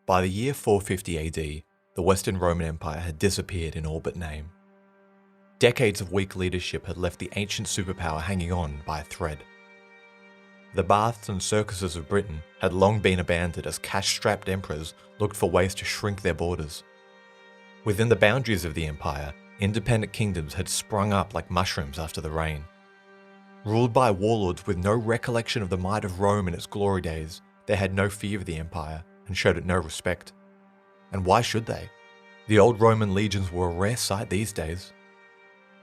By the year 450 AD, the Western Roman Empire had disappeared in all but name. Decades of weak leadership had left the ancient superpower hanging on by a thread. The baths and circuses of Britain had long been abandoned as cash-strapped emperors looked for ways to shrink their borders. Within the boundaries of the empire, independent kingdoms had sprung up like mushrooms after the rain. Ruled by warlords with no recollection of the might of Rome in its glory days, they had no fear of the empire and showed it no respect. And why should they? The old Roman legions were a rare sight these days.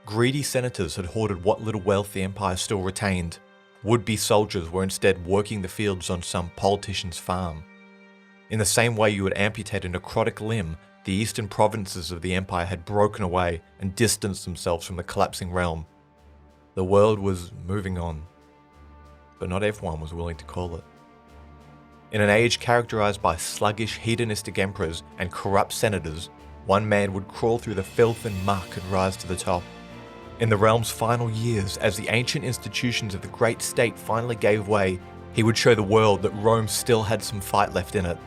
Greedy senators had hoarded what little wealth the empire still retained. Would-be soldiers were instead working the fields on some politician's farm. In the same way you would amputate a necrotic limb, the eastern provinces of the empire had broken away and distanced themselves from the collapsing realm. The world was moving on, but not everyone was willing to call it. In an age characterized by sluggish, hedonistic emperors and corrupt senators, one man would crawl through the filth and muck and rise to the top. In the realm's final years, as the ancient institutions of the great state finally gave way, he would show the world that Rome still had some fight left in it,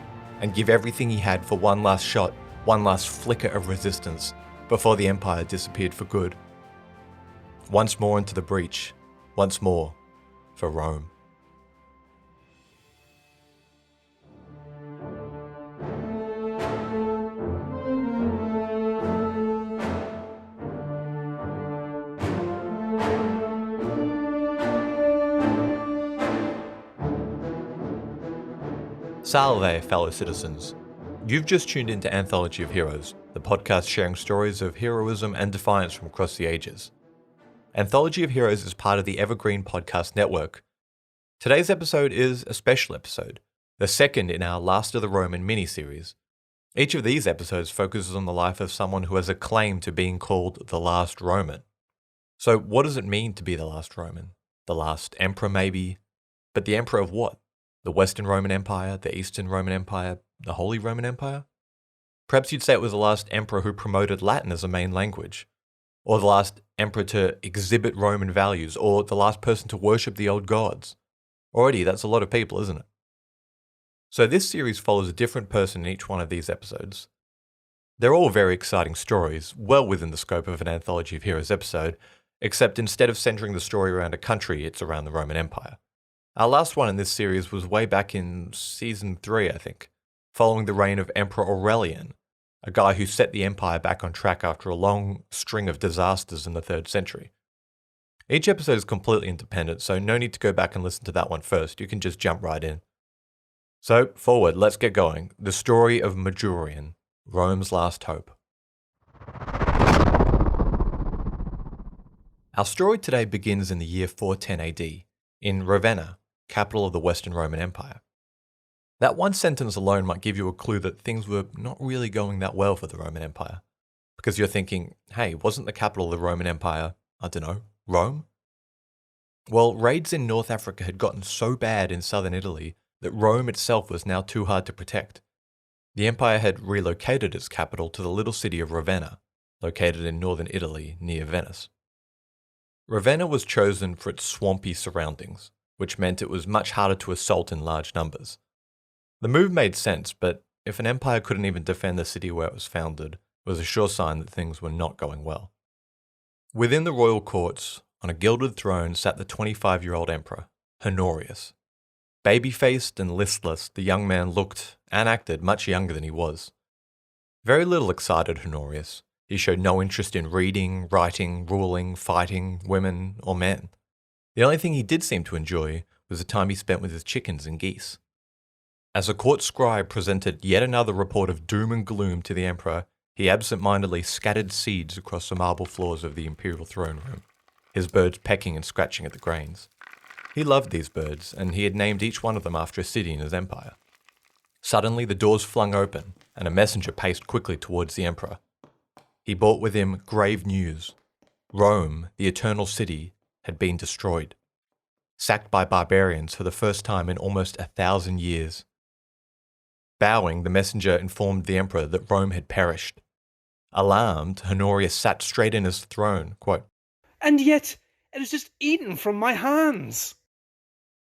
and give everything he had for one last shot, one last flicker of resistance, before the empire disappeared for good. Once more into the breach, once more for Rome. Salve, fellow citizens. You've just tuned into Anthology of Heroes, the podcast sharing stories of heroism and defiance from across the ages. Anthology of Heroes is part of the Evergreen Podcast Network. Today's episode is a special episode, the second in our Last of the Roman mini-series. Each of these episodes focuses on the life of someone who has a claim to being called the last Roman. So what does it mean to be the last Roman? The last emperor maybe? But the emperor of what? The Western Roman Empire, the Eastern Roman Empire, the Holy Roman Empire? Perhaps you'd say it was the last emperor who promoted Latin as a main language, or the last emperor to exhibit Roman values, or the last person to worship the old gods. Already, that's a lot of people, isn't it? So this series follows a different person in each one of these episodes. They're all very exciting stories, well within the scope of an Anthology of Heroes episode, except instead of centering the story around a country, it's around the Roman Empire. Our last one in this series was way back in Season 3, I think, following the reign of Emperor Aurelian, a guy who set the empire back on track after a long string of disasters in the 3rd century. Each episode is completely independent, so no need to go back and listen to that one first, you can just jump right in. So, forward, let's get going. The story of Majorian, Rome's last hope. Our story today begins in the year 410 AD, in Ravenna, capital of the Western Roman Empire. That one sentence alone might give you a clue that things were not really going that well for the Roman Empire. Because you're thinking, hey, wasn't the capital of the Roman Empire, I don't know, Rome? Well, raids in North Africa had gotten so bad in southern Italy that Rome itself was now too hard to protect. The empire had relocated its capital to the little city of Ravenna, located in northern Italy near Venice. Ravenna was chosen for its swampy surroundings, which meant it was much harder to assault in large numbers. The move made sense, but if an empire couldn't even defend the city where it was founded, it was a sure sign that things were not going well. Within the royal courts, on a gilded throne sat the 25-year-old emperor, Honorius. Baby-faced and listless, the young man looked and acted much younger than he was. Very little excited Honorius. He showed no interest in reading, writing, ruling, fighting, women, or men. The only thing he did seem to enjoy was the time he spent with his chickens and geese. As a court scribe presented yet another report of doom and gloom to the emperor, he absent-mindedly scattered seeds across the marble floors of the imperial throne room, his birds pecking and scratching at the grains. He loved these birds, and he had named each one of them after a city in his empire. Suddenly the doors flung open, and a messenger paced quickly towards the emperor. He brought with him grave news. Rome, the eternal city, had been destroyed, sacked by barbarians for the first time in almost 1,000 years. Bowing, the messenger informed the emperor that Rome had perished. Alarmed, Honorius sat straight in his throne, quote, "And yet it is just eaten from my hands."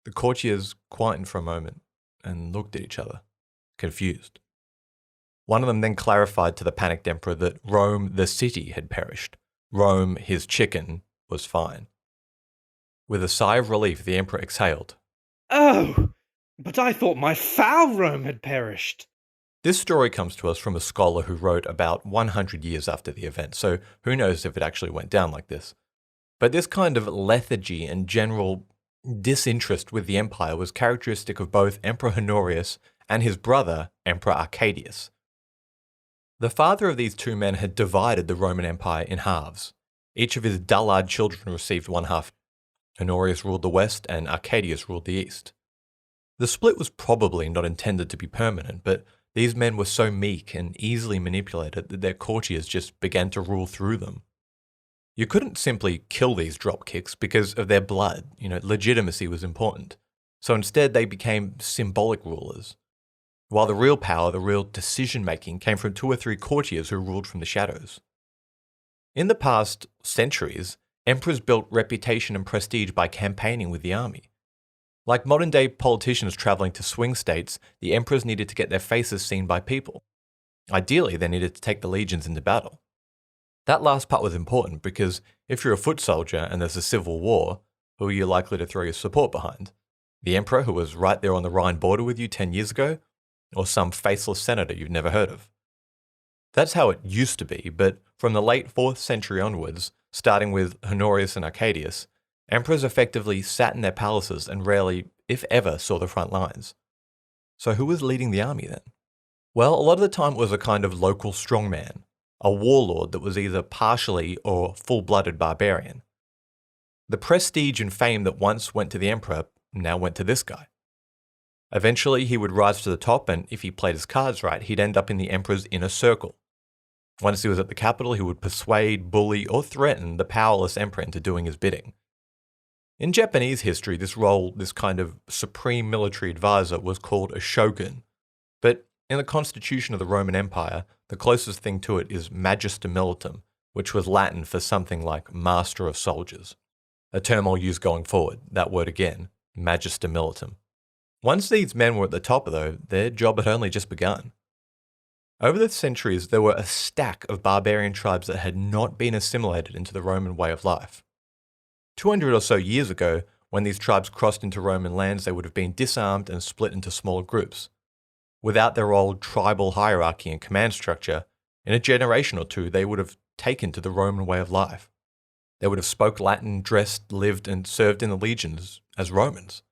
The courtiers quietened for a moment and looked at each other, confused. One of them then clarified to the panicked emperor that Rome, the city, had perished. Rome, his chicken, was fine. With a sigh of relief, the emperor exhaled. Oh, but I thought my foul Rome had perished. This story comes to us from a scholar who wrote about 100 years after the event, so who knows if it actually went down like this. But this kind of lethargy and general disinterest with the empire was characteristic of both Emperor Honorius and his brother, Emperor Arcadius. The father of these two men had divided the Roman Empire in halves. Each of his dullard children received one half. Honorius ruled the west and Arcadius ruled the east. The split was probably not intended to be permanent, but these men were so meek and easily manipulated that their courtiers just began to rule through them. You couldn't simply kill these dropkicks because of their blood. Legitimacy was important. So instead they became symbolic rulers. While the real power, the real decision-making came from 2 or 3 courtiers who ruled from the shadows. In the past centuries, emperors built reputation and prestige by campaigning with the army. Like modern-day politicians traveling to swing states, the emperors needed to get their faces seen by people. Ideally, they needed to take the legions into battle. That last part was important because if you're a foot soldier and there's a civil war, who are you likely to throw your support behind? The emperor who was right there on the Rhine border with you 10 years ago? Or some faceless senator you've never heard of? That's how it used to be, but from the late 4th century onwards, starting with Honorius and Arcadius, emperors effectively sat in their palaces and rarely, if ever, saw the front lines. So who was leading the army then? Well, a lot of the time it was a kind of local strongman, a warlord that was either partially or full-blooded barbarian. The prestige and fame that once went to the emperor now went to this guy. Eventually, he would rise to the top, and if he played his cards right, he'd end up in the emperor's inner circle. Once he was at the capital, he would persuade, bully, or threaten the powerless emperor into doing his bidding. In Japanese history, this role, this kind of supreme military advisor, was called a shogun. But in the constitution of the Roman Empire, the closest thing to it is magister militum, which was Latin for something like master of soldiers. A term I'll use going forward, that word again, magister militum. Once these men were at the top, though, their job had only just begun. Over the centuries, there were a stack of barbarian tribes that had not been assimilated into the Roman way of life. 200 or so years ago, when these tribes crossed into Roman lands, they would have been disarmed and split into smaller groups. Without their old tribal hierarchy and command structure, in a generation or two, they would have taken to the Roman way of life. They would have spoke Latin, dressed, lived, and served in the legions as Romans.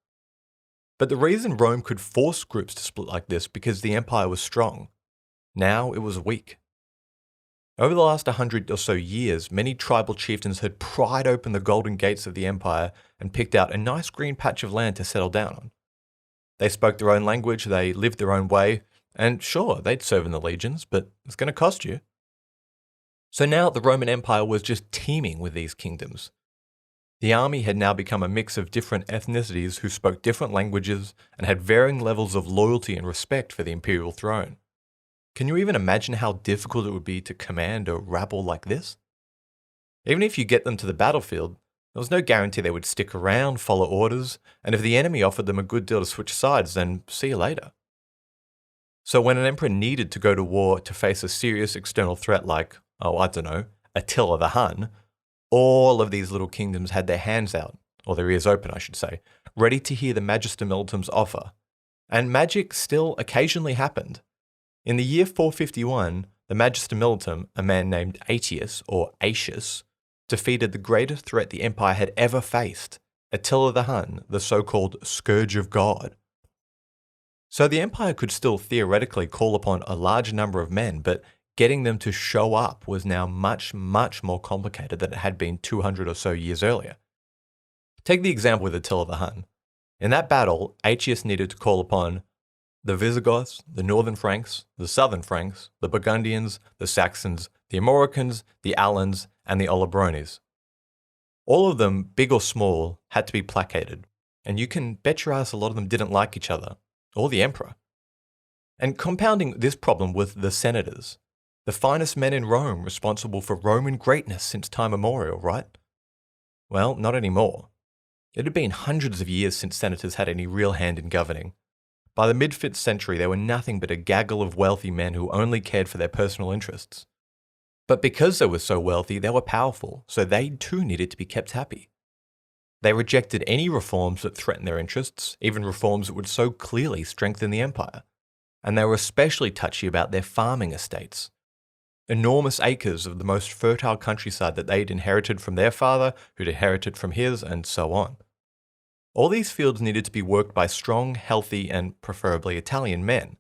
But the reason Rome could force groups to split like this because the empire was strong. Now it was weak. Over the last 100 or so years, many tribal chieftains had pried open the golden gates of the empire and picked out a nice green patch of land to settle down on. They spoke their own language, they lived their own way, and sure, they'd serve in the legions, but it's going to cost you. So now the Roman Empire was just teeming with these kingdoms. The army had now become a mix of different ethnicities who spoke different languages and had varying levels of loyalty and respect for the imperial throne. Can you even imagine how difficult it would be to command a rabble like this? Even if you get them to the battlefield, there was no guarantee they would stick around, follow orders, and if the enemy offered them a good deal to switch sides, then see you later. So when an emperor needed to go to war to face a serious external threat like, Attila the Hun, all of these little kingdoms had their hands out, or their ears open, I should say, ready to hear the Magister Militum's offer. And magic still occasionally happened. In the year 451, the Magister Militum, a man named Aetius, or Aetius, defeated the greatest threat the empire had ever faced, Attila the Hun, the so-called Scourge of God. So the empire could still theoretically call upon a large number of men, but getting them to show up was now much, much more complicated than it had been 200 or so years earlier. Take the example with Attila the Hun. In that battle, Aetius needed to call upon the Visigoths, the Northern Franks, the Southern Franks, the Burgundians, the Saxons, the Armoricans, the Alans, and the Olobrones. All of them, big or small, had to be placated, and you can bet your ass a lot of them didn't like each other, or the emperor. And compounding this problem with the senators, the finest men in Rome responsible for Roman greatness since time immemorial, right? Well, not anymore. It had been hundreds of years since senators had any real hand in governing. By the mid-5th century, they were nothing but a gaggle of wealthy men who only cared for their personal interests. But because they were so wealthy, they were powerful, so they too needed to be kept happy. They rejected any reforms that threatened their interests, even reforms that would so clearly strengthen the empire. And they were especially touchy about their farming estates. Enormous acres of the most fertile countryside that they'd inherited from their father, who'd inherited from his, and so on. All these fields needed to be worked by strong, healthy, and preferably Italian men.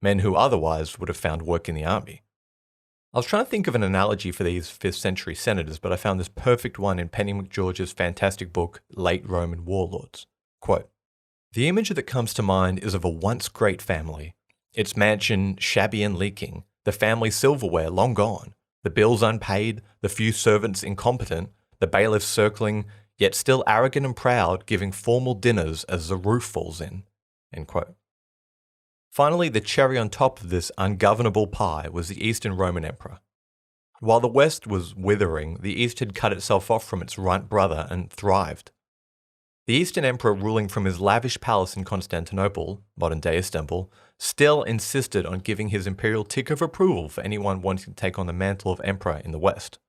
Men who otherwise would have found work in the army. I was trying to think of an analogy for these 5th century senators, but I found this perfect one in Penny McGeorge's fantastic book, Late Roman Warlords. Quote, "The image that comes to mind is of a once great family, its mansion shabby and leaking, the family silverware long gone, the bills unpaid, the few servants incompetent, the bailiffs circling, yet still arrogant and proud, giving formal dinners as the roof falls in." End quote. Finally, the cherry on top of this ungovernable pie was the Eastern Roman Emperor. While the West was withering, the East had cut itself off from its runt brother and thrived. The Eastern Emperor, ruling from his lavish palace in Constantinople, modern-day Istanbul, still insisted on giving his imperial tick of approval for anyone wanting to take on the mantle of emperor in the West.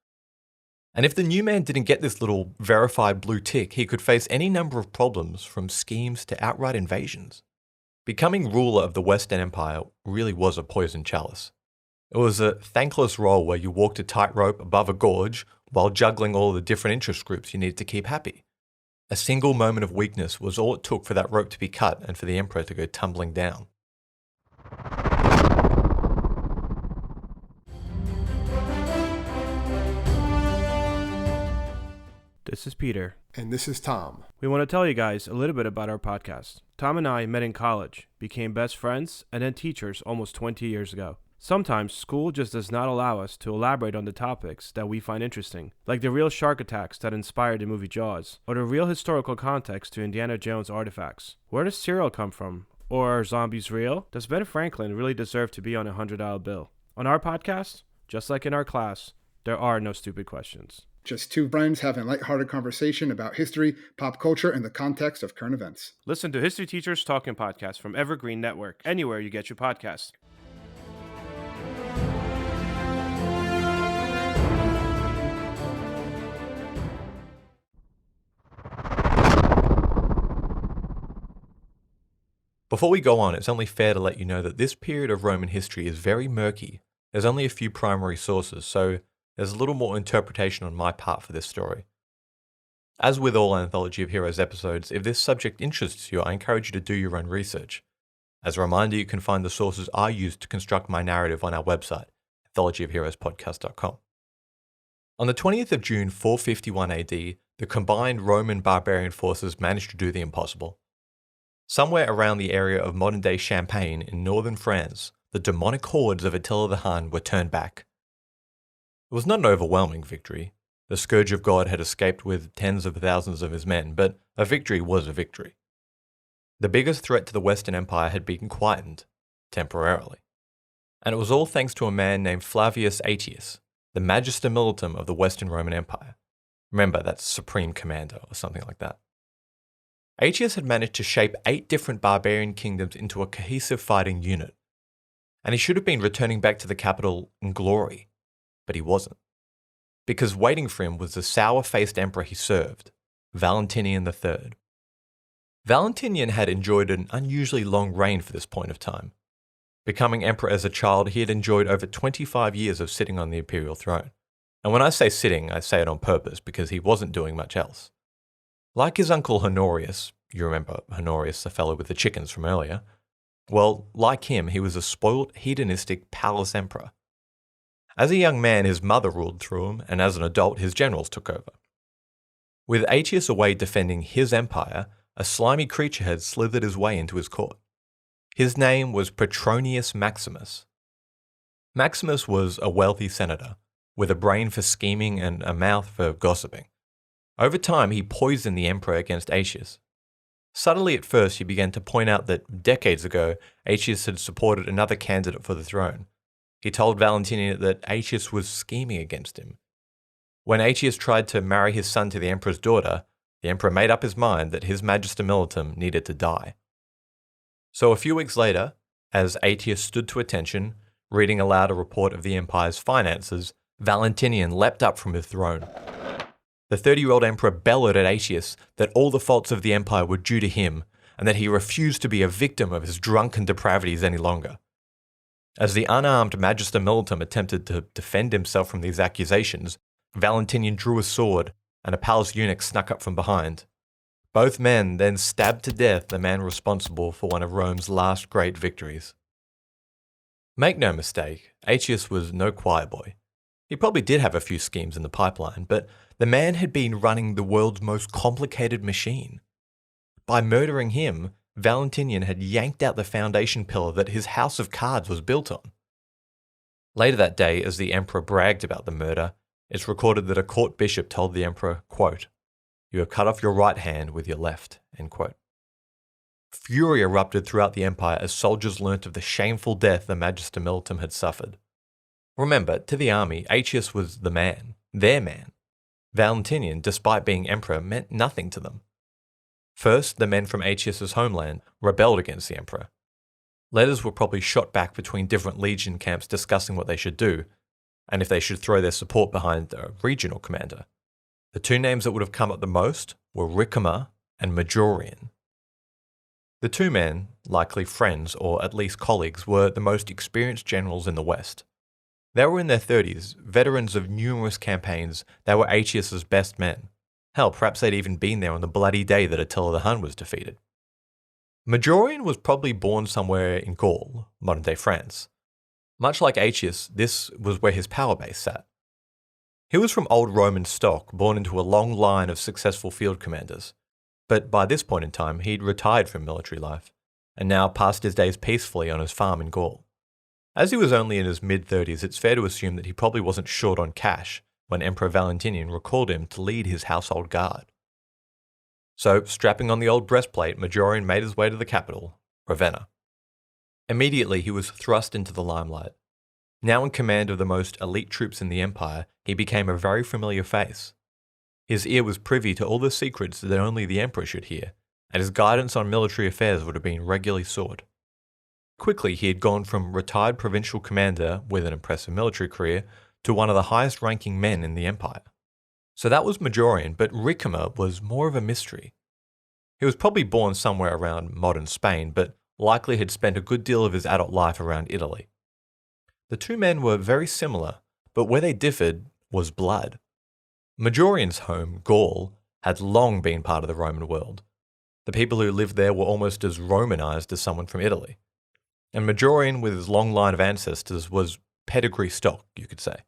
And if the new man didn't get this little verified blue tick, he could face any number of problems, from schemes to outright invasions. Becoming ruler of the Western Empire really was a poisoned chalice. It was a thankless role where you walked a tightrope above a gorge while juggling all the different interest groups you needed to keep happy. A single moment of weakness was all it took for that rope to be cut and for the emperor to go tumbling down. This is Peter. And this is Tom. We want to tell you guys a little bit about our podcast. Tom and I met in college, became best friends, and then teachers almost 20 years ago. Sometimes school just does not allow us to elaborate on the topics that we find interesting, like the real shark attacks that inspired the movie Jaws, or the real historical context to Indiana Jones artifacts. Where does cereal come from? Or are zombies real? Does Ben Franklin really deserve to be on a $100 bill? On our podcast, just like in our class, there are no stupid questions. Just two friends having a lighthearted conversation about history, pop culture, and the context of current events. Listen to History Teachers Talking Podcast from Evergreen Network, anywhere you get your podcasts. Before we go on, it's only fair to let you know that this period of Roman history is very murky. There's only a few primary sources, so there's a little more interpretation on my part for this story. As with all Anthology of Heroes episodes, if this subject interests you, I encourage you to do your own research. As a reminder, you can find the sources I used to construct my narrative on our website, anthologyofheroespodcast.com. On the 20th of June 451 AD, the combined Roman barbarian forces managed to do the impossible. Somewhere around the area of modern-day Champagne in northern France, the demonic hordes of Attila the Hun were turned back. It was not an overwhelming victory. The Scourge of God had escaped with tens of thousands of his men, but a victory was a victory. The biggest threat to the Western Empire had been quietened, temporarily. And it was all thanks to a man named Flavius Aetius, the Magister Militum of the Western Roman Empire. Remember, that's Supreme Commander or something like that. Aetius had managed to shape 8 different barbarian kingdoms into a cohesive fighting unit, and he should have been returning back to the capital in glory, but he wasn't. Because waiting for him was the sour-faced emperor he served, Valentinian III. Valentinian had enjoyed an unusually long reign for this point of time. Becoming emperor as a child, he had enjoyed over 25 years of sitting on the imperial throne. And when I say sitting, I say it on purpose because he wasn't doing much else. Like his uncle Honorius, you remember Honorius, the fellow with the chickens from earlier, well, like him, he was a spoilt, hedonistic palace emperor. As a young man, his mother ruled through him, and as an adult, his generals took over. With Aetius away defending his empire, a slimy creature had slithered his way into his court. His name was Petronius Maximus. Maximus was a wealthy senator, with a brain for scheming and a mouth for gossiping. Over time, he poisoned the emperor against Aetius. Subtly at first, he began to point out that decades ago, Aetius had supported another candidate for the throne. He told Valentinian that Aetius was scheming against him. When Aetius tried to marry his son to the emperor's daughter, the emperor made up his mind that his Magister Militum needed to die. So a few weeks later, as Aetius stood to attention, reading aloud a report of the empire's finances, Valentinian leapt up from his throne. The 30-year-old emperor bellowed at Aetius that all the faults of the empire were due to him, and that he refused to be a victim of his drunken depravities any longer. As the unarmed Magister Militum attempted to defend himself from these accusations, Valentinian drew a sword, and a palace eunuch snuck up from behind. Both men then stabbed to death the man responsible for one of Rome's last great victories. Make no mistake, Aetius was no choir boy. He probably did have a few schemes in the pipeline, but the man had been running the world's most complicated machine. By murdering him, Valentinian had yanked out the foundation pillar that his house of cards was built on. Later that day, as the emperor bragged about the murder, it's recorded that a court bishop told the emperor, quote, "You have cut off your right hand with your left," end quote. Fury erupted throughout the empire as soldiers learnt of the shameful death the Magister Militum had suffered. Remember, to the army, Aetius was the man, their man. Valentinian, despite being emperor, meant nothing to them. First, the men from Aetius's homeland rebelled against the emperor. Letters were probably shot back between different legion camps discussing what they should do, and if they should throw their support behind a regional commander. The two names that would have come up the most were Ricimer and Majorian. The two men, likely friends or at least colleagues, were the most experienced generals in the West. They were in their 30s, veterans of numerous campaigns. They were Aetius's best men. Hell, perhaps they'd even been there on the bloody day that Attila the Hun was defeated. Majorian was probably born somewhere in Gaul, modern-day France. Much like Aetius, this was where his power base sat. He was from old Roman stock, born into a long line of successful field commanders. But by this point in time, he'd retired from military life, and now passed his days peacefully on his farm in Gaul. As he was only in his mid-30s, it's fair to assume that he probably wasn't short on cash when Emperor Valentinian recalled him to lead his household guard. So, strapping on the old breastplate, Majorian made his way to the capital, Ravenna. Immediately, he was thrust into the limelight. Now in command of the most elite troops in the empire, he became a very familiar face. His ear was privy to all the secrets that only the emperor should hear, and his guidance on military affairs would have been regularly sought. Quickly, he had gone from retired provincial commander with an impressive military career to one of the highest-ranking men in the empire. So that was Majorian, but Ricimer was more of a mystery. He was probably born somewhere around modern Spain, but likely had spent a good deal of his adult life around Italy. The two men were very similar, but where they differed was blood. Majorian's home, Gaul, had long been part of the Roman world. The people who lived there were almost as Romanized as someone from Italy. And Majorian, with his long line of ancestors, was pedigree stock, you could say.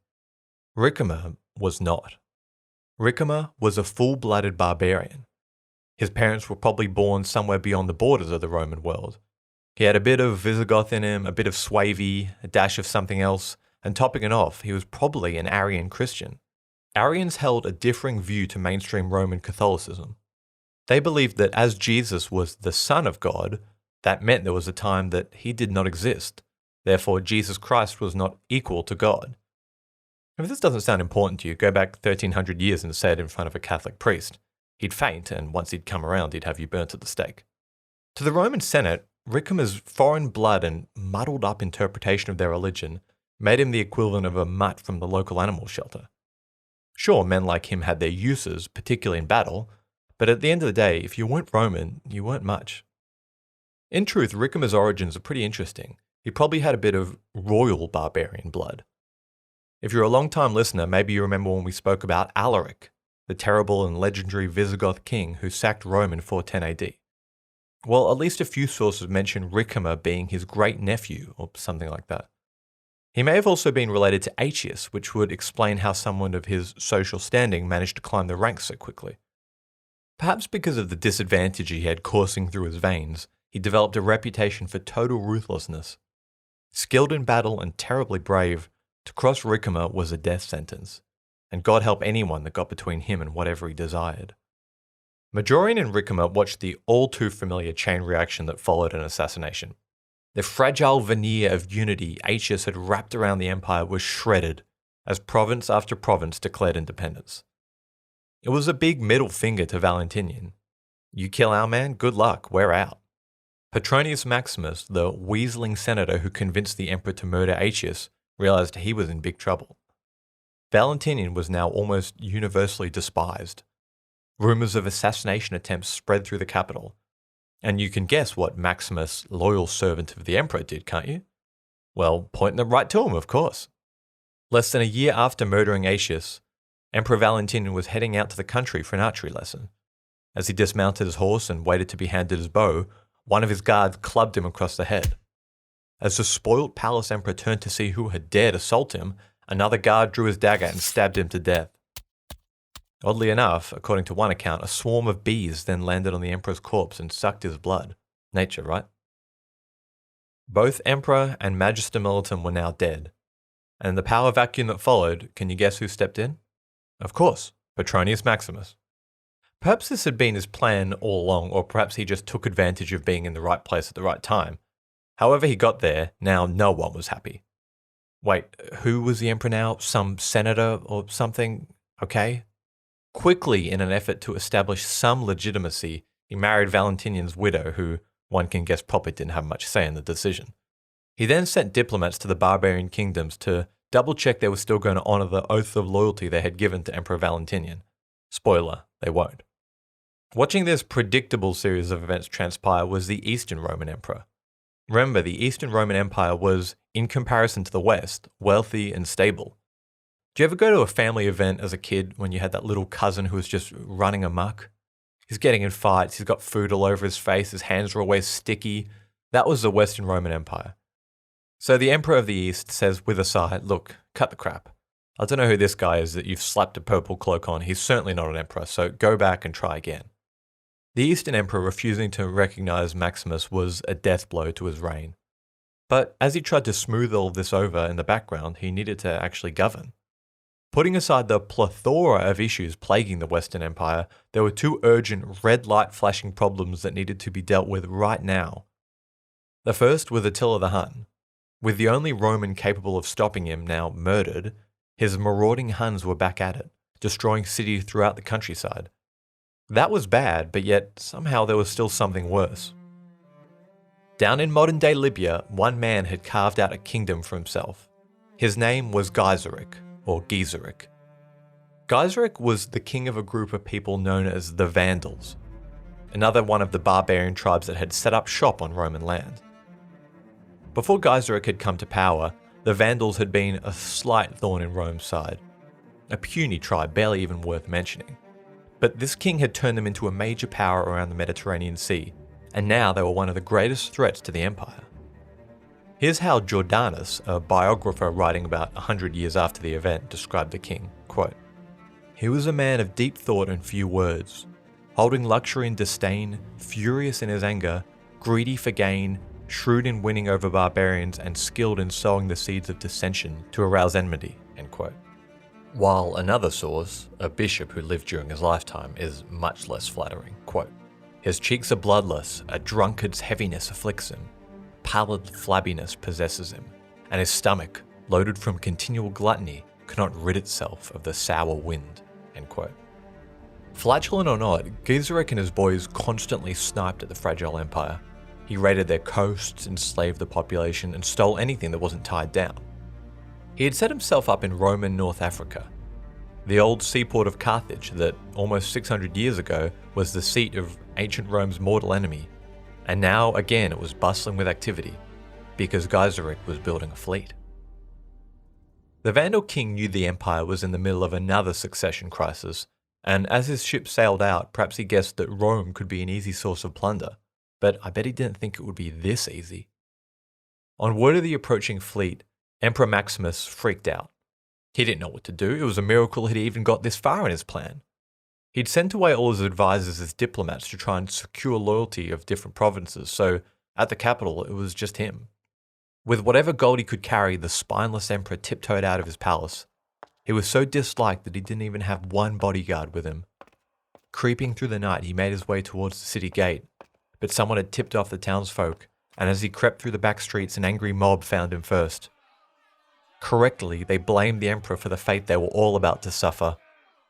Ricimer was not. Ricimer was a full-blooded barbarian. His parents were probably born somewhere beyond the borders of the Roman world. He had a bit of Visigoth in him, a bit of Suevi, a dash of something else, and topping it off, he was probably an Arian Christian. Arians held a differing view to mainstream Roman Catholicism. They believed that as Jesus was the Son of God, that meant there was a time that he did not exist. Therefore, Jesus Christ was not equal to God. If this doesn't sound important to you, go back 1300 years and say it in front of a Catholic priest. He'd faint, and once he'd come around, he'd have you burnt at the stake. To the Roman Senate, Ricimer's foreign blood and muddled up interpretation of their religion made him the equivalent of a mutt from the local animal shelter. Sure, men like him had their uses, particularly in battle, but at the end of the day, if you weren't Roman, you weren't much. In truth, Ricimer's origins are pretty interesting. He probably had a bit of royal barbarian blood. If you're a long-time listener, maybe you remember when we spoke about Alaric, the terrible and legendary Visigoth king who sacked Rome in 410 AD. Well, at least a few sources mention Ricimer being his great-nephew, or something like that. He may have also been related to Aetius, which would explain how someone of his social standing managed to climb the ranks so quickly. Perhaps because of the disadvantage he had coursing through his veins, he developed a reputation for total ruthlessness. Skilled in battle and terribly brave, to cross Ricimer was a death sentence, and God help anyone that got between him and whatever he desired. Majorian and Ricimer watched the all-too-familiar chain reaction that followed an assassination. The fragile veneer of unity Aetius had wrapped around the empire was shredded as province after province declared independence. It was a big middle finger to Valentinian. You kill our man, good luck, we're out. Petronius Maximus, the weaseling senator who convinced the emperor to murder Aetius, realized he was in big trouble. Valentinian was now almost universally despised. Rumors of assassination attempts spread through the capital. And you can guess what Maximus, loyal servant of the emperor, did, can't you? Well, pointing them right to him, of course. Less than a year after murdering Aetius, Emperor Valentinian was heading out to the country for an archery lesson. As he dismounted his horse and waited to be handed his bow, one of his guards clubbed him across the head. As the spoilt palace emperor turned to see who had dared assault him, another guard drew his dagger and stabbed him to death. Oddly enough, according to one account, a swarm of bees then landed on the emperor's corpse and sucked his blood. Nature, right? Both emperor and Magister Militum were now dead. And in the power vacuum that followed, can you guess who stepped in? Of course, Petronius Maximus. Perhaps this had been his plan all along, or perhaps he just took advantage of being in the right place at the right time. However he got there, now no one was happy. Wait, who was the emperor now? Some senator or something? Okay. Quickly, in an effort to establish some legitimacy, he married Valentinian's widow, who one can guess probably didn't have much say in the decision. He then sent diplomats to the barbarian kingdoms to double-check they were still going to honour the oath of loyalty they had given to Emperor Valentinian. Spoiler, they won't. Watching this predictable series of events transpire was the Eastern Roman Emperor. Remember, the Eastern Roman Empire was, in comparison to the West, wealthy and stable. Do you ever go to a family event as a kid when you had that little cousin who was just running amok? He's getting in fights, he's got food all over his face, his hands are always sticky. That was the Western Roman Empire. So the Emperor of the East says with a sigh, look, cut the crap. I don't know who this guy is that you've slapped a purple cloak on. He's certainly not an emperor, so go back and try again. The Eastern Emperor refusing to recognize Maximus was a death blow to his reign. But as he tried to smooth all of this over in the background, he needed to actually govern. Putting aside the plethora of issues plaguing the Western Empire, there were two urgent red light flashing problems that needed to be dealt with right now. The first was Attila the Hun. With the only Roman capable of stopping him now murdered, his marauding Huns were back at it, destroying cities throughout the countryside. That was bad, but yet somehow there was still something worse. Down in modern-day Libya, one man had carved out a kingdom for himself. His name was Gaiseric, or Geiseric. Gaiseric was the king of a group of people known as the Vandals, another one of the barbarian tribes that had set up shop on Roman land. Before Gaiseric had come to power, the Vandals had been a slight thorn in Rome's side, a puny tribe barely even worth mentioning. But this king had turned them into a major power around the Mediterranean Sea, and now they were one of the greatest threats to the empire. Here's how Jordanus, a biographer writing about 100 years after the event, described the king, quote, "He was a man of deep thought and few words, holding luxury in disdain, furious in his anger, greedy for gain, shrewd in winning over barbarians, and skilled in sowing the seeds of dissension to arouse enmity," end quote. While another source, a bishop who lived during his lifetime, is much less flattering, quote, "His cheeks are bloodless, a drunkard's heaviness afflicts him, pallid flabbiness possesses him, and his stomach, loaded from continual gluttony, cannot rid itself of the sour wind," end quote. Flatulent or not, Geiseric and his boys constantly sniped at the fragile empire. He raided their coasts, enslaved the population, and stole anything that wasn't tied down. He had set himself up in Roman North Africa, the old seaport of Carthage that, almost 600 years ago, was the seat of ancient Rome's mortal enemy, and now again it was bustling with activity, because Gaiseric was building a fleet. The Vandal king knew the empire was in the middle of another succession crisis, and as his ship sailed out, perhaps he guessed that Rome could be an easy source of plunder. But I bet he didn't think it would be this easy. On word of the approaching fleet, Emperor Maximus freaked out. He didn't know what to do. It was a miracle he'd even got this far in his plan. He'd sent away all his advisors as diplomats to try and secure loyalty of different provinces, so at the capital it was just him. With whatever gold he could carry, the spineless emperor tiptoed out of his palace. He was so disliked that he didn't even have one bodyguard with him. Creeping through the night, he made his way towards the city gate, but someone had tipped off the townsfolk, and as he crept through the back streets, an angry mob found him first. Correctly, they blamed the emperor for the fate they were all about to suffer.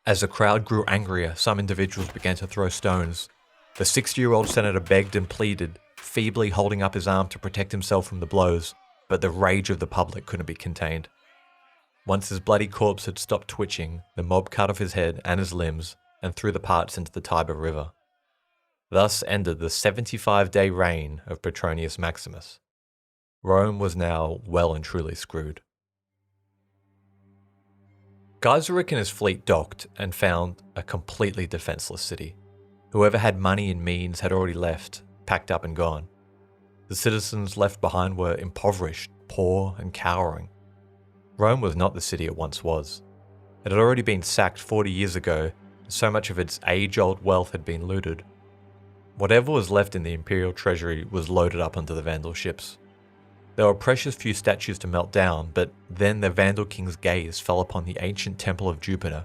As the crowd grew angrier, some individuals began to throw stones. The 60-year-old senator begged and pleaded, feebly holding up his arm to protect himself from the blows, but the rage of the public couldn't be contained. Once his bloody corpse had stopped twitching, the mob cut off his head and his limbs and threw the parts into the Tiber River. Thus ended the 75-day reign of Petronius Maximus. Rome was now well and truly screwed. Gaiseric and his fleet docked and found a completely defenseless city. Whoever had money and means had already left, packed up and gone. The citizens left behind were impoverished, poor and cowering. Rome was not the city it once was. It had already been sacked 40 years ago, and so much of its age-old wealth had been looted. Whatever was left in the imperial treasury was loaded up onto the Vandal ships. There were precious few statues to melt down, but then the Vandal king's gaze fell upon the ancient temple of Jupiter.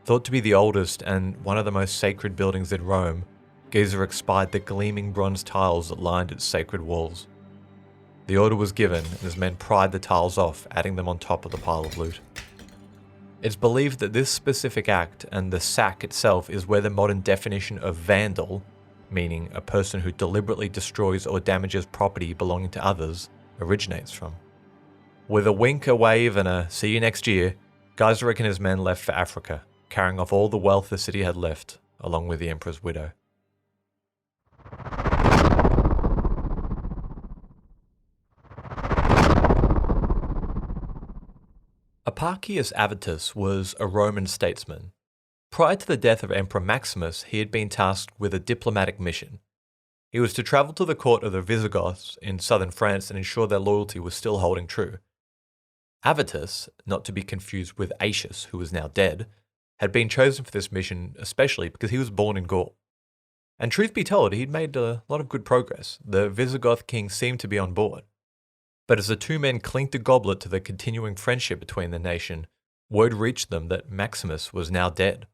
Thought to be the oldest and one of the most sacred buildings in Rome, Gaiseric spied the gleaming bronze tiles that lined its sacred walls. The order was given, and his men pried the tiles off, adding them on top of the pile of loot. It's believed that this specific act and the sack itself is where the modern definition of vandal, meaning a person who deliberately destroys or damages property belonging to others, originates from. With a wink, a wave, and a see you next year, Gaiseric and his men left for Africa, carrying off all the wealth the city had left, along with the emperor's widow. Apicius Avitus was a Roman statesman. Prior to the death of Emperor Maximus, he had been tasked with a diplomatic mission. He was to travel to the court of the Visigoths in southern France and ensure their loyalty was still holding true. Avitus, not to be confused with Aetius, who was now dead, had been chosen for this mission especially because he was born in Gaul. And truth be told, he'd made a lot of good progress. The Visigoth king seemed to be on board. But as the two men clinked a goblet to the continuing friendship between the nation, word reached them that Maximus was now dead.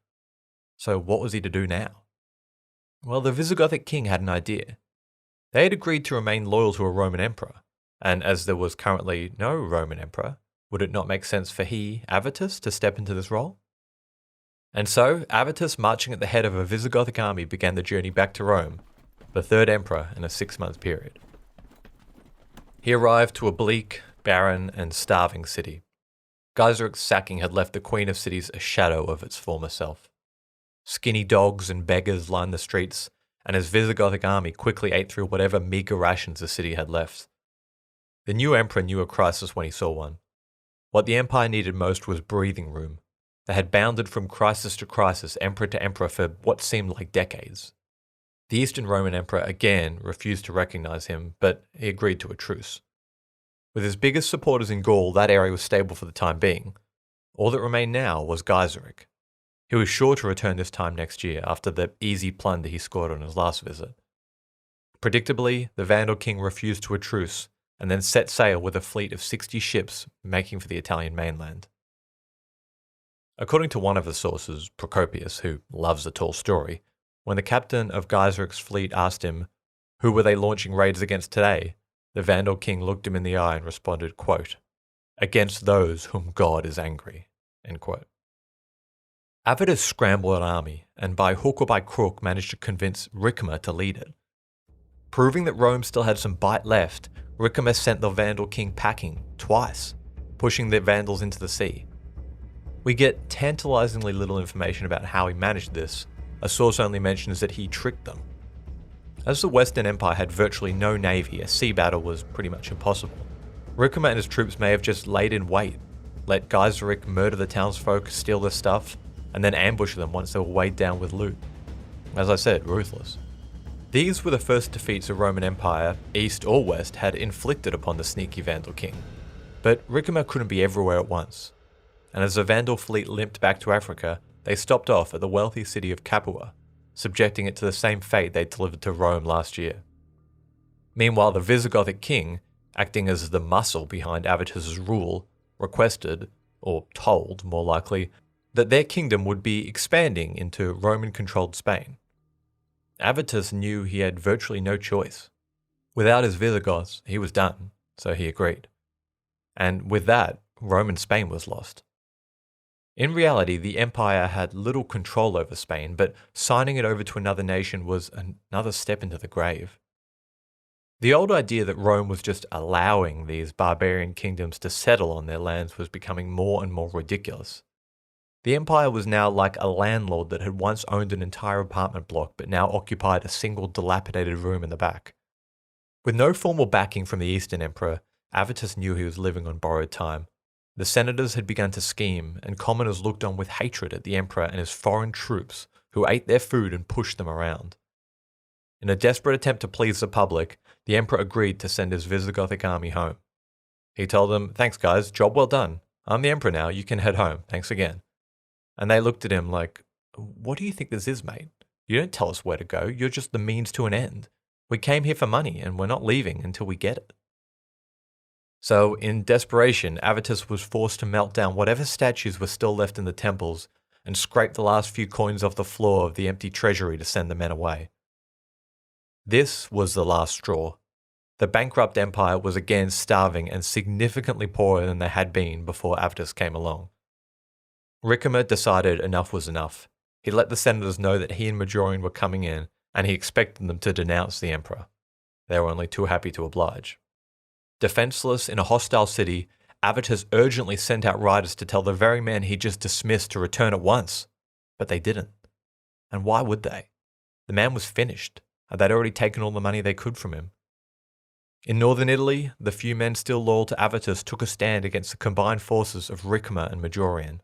So what was he to do now? Well, the Visigothic king had an idea. They had agreed to remain loyal to a Roman emperor, and as there was currently no Roman emperor, would it not make sense for he, Avitus, to step into this role? And so, Avitus, marching at the head of a Visigothic army, began the journey back to Rome, the third emperor in a 6-month period. He arrived to a bleak, barren, and starving city. Gaiseric's sacking had left the Queen of Cities a shadow of its former self. Skinny dogs and beggars lined the streets, and his Visigothic army quickly ate through whatever meager rations the city had left. The new emperor knew a crisis when he saw one. What the empire needed most was breathing room. They had bounded from crisis to crisis, emperor to emperor, for what seemed like decades. The Eastern Roman Emperor again refused to recognize him, but he agreed to a truce. With his biggest supporters in Gaul, that area was stable for the time being. All that remained now was Gaiseric. He was sure to return this time next year after the easy plunder he scored on his last visit. Predictably, the Vandal king refused to a truce and then set sail with a fleet of 60 ships making for the Italian mainland. According to one of the sources, Procopius, who loves a tall story, when the captain of Gaiseric's fleet asked him, "Who were they launching raids against today?" the Vandal king looked him in the eye and responded, quote, "Against those whom God is angry." End quote. Avitus scrambled an army, and by hook or by crook managed to convince Ricimer to lead it. Proving that Rome still had some bite left, Ricimer sent the Vandal king packing twice, pushing the Vandals into the sea. We get tantalizingly little information about how he managed this. A source only mentions that he tricked them. As the Western Empire had virtually no navy, a sea battle was pretty much impossible. Ricimer and his troops may have just laid in wait, let Gaiseric murder the townsfolk, steal their stuff, and then ambush them once they were weighed down with loot. As I said, ruthless. These were the first defeats the Roman Empire, East or West, had inflicted upon the sneaky Vandal king. But Ricimer couldn't be everywhere at once. And as the Vandal fleet limped back to Africa, they stopped off at the wealthy city of Capua, subjecting it to the same fate they delivered to Rome last year. Meanwhile, the Visigothic king, acting as the muscle behind Avitus's rule, requested, or told more likely, that their kingdom would be expanding into Roman-controlled Spain. Avitus knew he had virtually no choice. Without his Visigoths, he was done, so he agreed. And with that, Roman Spain was lost. In reality, the empire had little control over Spain, but signing it over to another nation was another step into the grave. The old idea that Rome was just allowing these barbarian kingdoms to settle on their lands was becoming more and more ridiculous. The empire was now like a landlord that had once owned an entire apartment block but now occupied a single dilapidated room in the back. With no formal backing from the Eastern Emperor, Avitus knew he was living on borrowed time. The senators had begun to scheme, and commoners looked on with hatred at the emperor and his foreign troops who ate their food and pushed them around. In a desperate attempt to please the public, the emperor agreed to send his Visigothic army home. He told them, "Thanks guys, job well done. I'm the emperor now, you can head home, thanks again." And they looked at him like, "What do you think this is, mate? You don't tell us where to go, you're just the means to an end. We came here for money and we're not leaving until we get it." So, in desperation, Avitus was forced to melt down whatever statues were still left in the temples and scrape the last few coins off the floor of the empty treasury to send the men away. This was the last straw. The bankrupt empire was again starving and significantly poorer than they had been before Avitus came along. Ricimer decided enough was enough. He let the senators know that he and Majorian were coming in, and he expected them to denounce the emperor. They were only too happy to oblige. Defenseless in a hostile city, Avitus urgently sent out riders to tell the very men he just dismissed to return at once. But they didn't. And why would they? The man was finished, and they'd already taken all the money they could from him. In northern Italy, the few men still loyal to Avitus took a stand against the combined forces of Ricimer and Majorian.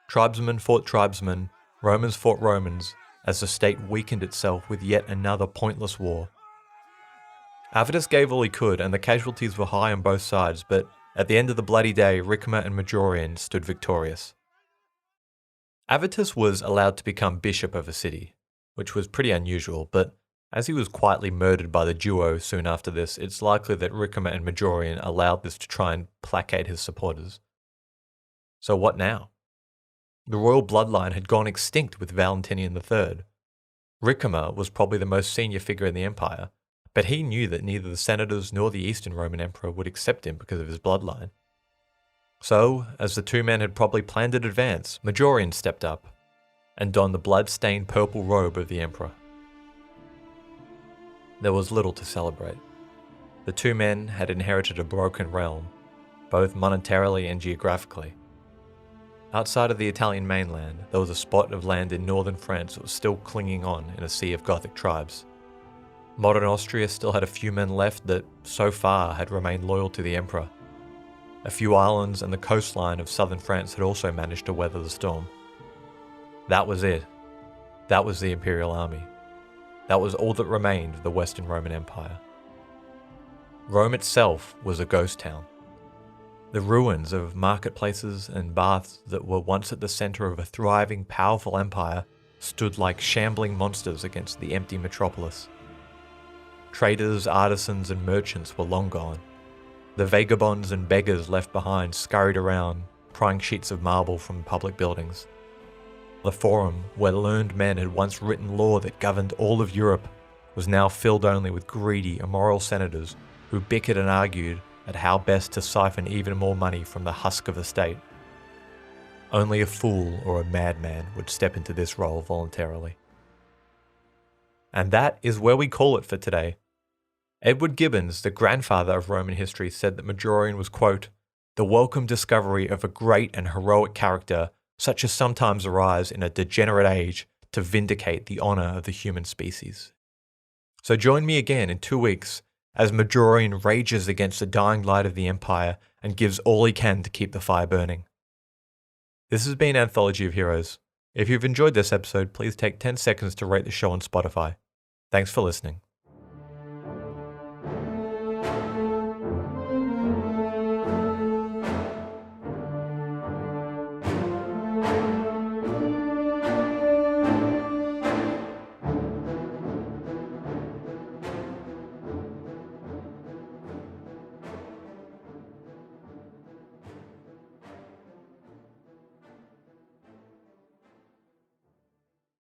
Tribesmen fought tribesmen, Romans fought Romans, as the state weakened itself with yet another pointless war. Avitus gave all he could, and the casualties were high on both sides, but at the end of the bloody day, Ricimer and Majorian stood victorious. Avitus was allowed to become bishop of a city, which was pretty unusual, but as he was quietly murdered by the duo soon after this, it's likely that Ricimer and Majorian allowed this to try and placate his supporters. So what now? The royal bloodline had gone extinct with Valentinian III. Ricimer was probably the most senior figure in the empire, but he knew that neither the senators nor the Eastern Roman Emperor would accept him because of his bloodline. So, as the two men had probably planned in advance, Majorian stepped up and donned the blood-stained purple robe of the emperor. There was little to celebrate. The two men had inherited a broken realm, both monetarily and geographically. Outside of the Italian mainland, there was a spot of land in northern France that was still clinging on in a sea of Gothic tribes. Modern Austria still had a few men left that, so far, had remained loyal to the emperor. A few islands and the coastline of southern France had also managed to weather the storm. That was it. That was the imperial army. That was all that remained of the Western Roman Empire. Rome itself was a ghost town. The ruins of marketplaces and baths that were once at the center of a thriving, powerful empire stood like shambling monsters against the empty metropolis. Traders, artisans, and merchants were long gone. The vagabonds and beggars left behind scurried around, prying sheets of marble from public buildings. The Forum, where learned men had once written law that governed all of Europe, was now filled only with greedy, immoral senators who bickered and argued at how best to siphon even more money from the husk of the state. Only a fool or a madman would step into this role voluntarily. And that is where we call it for today. Edward Gibbons, the grandfather of Roman history, said that Majorian was, quote, "the welcome discovery of a great and heroic character, such as sometimes arise in a degenerate age to vindicate the honour of the human species." So join me again in 2 weeks as Majorian rages against the dying light of the empire and gives all he can to keep the fire burning. This has been Anthology of Heroes. If you've enjoyed this episode, please take 10 seconds to rate the show on Spotify. Thanks for listening.